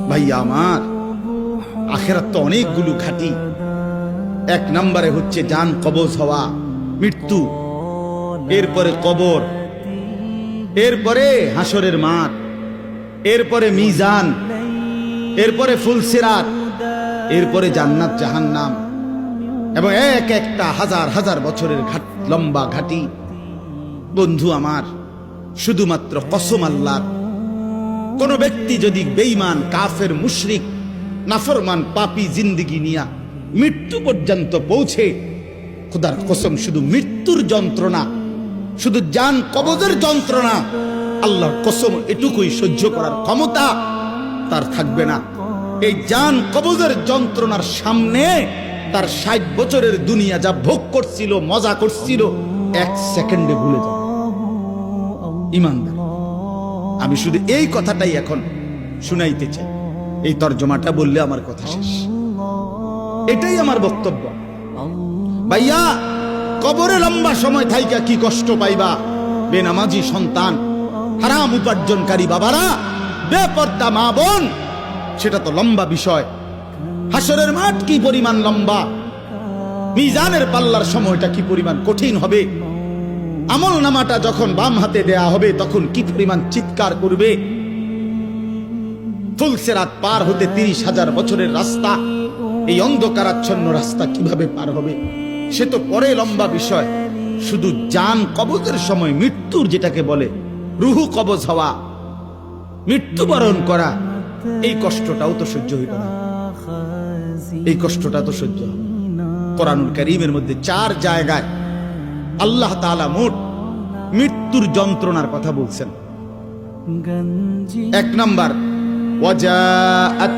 ভাইয়া আমার, আখিরাত তো অনেকগুলো ঘাটি। এক নম্বরে হচ্ছে জান কবজ হওয়া, মৃত্যু, এরপরে কবর, এরপরে হাসরের মাঠ, এরপরে মিজান, এরপরে ফুলসিরাত, এরপরে জান্নাত জাহান্নাম, এবং এক একটা হাজার হাজার বছরের লম্বা ঘাটি। বন্ধু আমার, শুধুমাত্র কসম আল্লাহ, কোন ব্যক্তি যদি বেঈমান, কাফের, মুশরিক, নাফরমান, পাপী জিন্দেগি নিয়া মৃত্যু পর্যন্ত পৌঁছে, খোদার কসম শুধু মৃত্যুর যন্ত্রণা, শুধু জান কবজের যন্ত্রণা, আল্লাহর কসম এটুকুই সহ্য করার ক্ষমতা তার থাকবে না। এই জান কবজের যন্ত্রণার সামনে তার 60 বছরের দুনিয়া যা ভোগ করছিল, মজা করছিল, এক সেকেন্ডে ভুলে যাবে। ইমানদার, আমি শুধু এই কথাটাই এখন শুনাইতে চাই। এই তর্জমাটা বললে আমার কথা শেষ। এটাই আমার বক্তব্য। ভাইয়া, কবরে লম্বা সময় থাইকা কি কষ্ট পাইবা বেনামাজি সন্তান, হারাম উপার্জনকারী বাবারা, বেপর্দা মা বোন, সেটা তো লম্বা বিষয়। হাসরের মাঠ কি পরিমাণ লম্বা, মিজানের পাল্লার সময়টা কি পরিমাণ কঠিন হবে, আমল নামাটা যখন বাম হাতে দেয়া হবে তখন কি পরিমাণ চিৎকার করবে। ফুলসিরাত পার হতে 30,000 বছরের রাস্তা, এই অন্ধকারাচ্ছন্ন রাস্তা কিভাবে পার হবে সে তো পরে লম্বা বিষয়। শুধু জান কবজের সময় মৃত্যুর, যেটাকে বলে রুহু কবজ হওয়া, মৃত্যুবরণ করা, এই কষ্টটাও তো সহ্য হইল না। এই কষ্টটা তো সহ্য হবে। কোরআনুল কারীমের মধ্যে 4 জায়গায় আল্লাহ তাআলা মোট মৃত্যুর যন্ত্রণার কথা বলছেন। 1 নাম্বার, ওয়াজাআত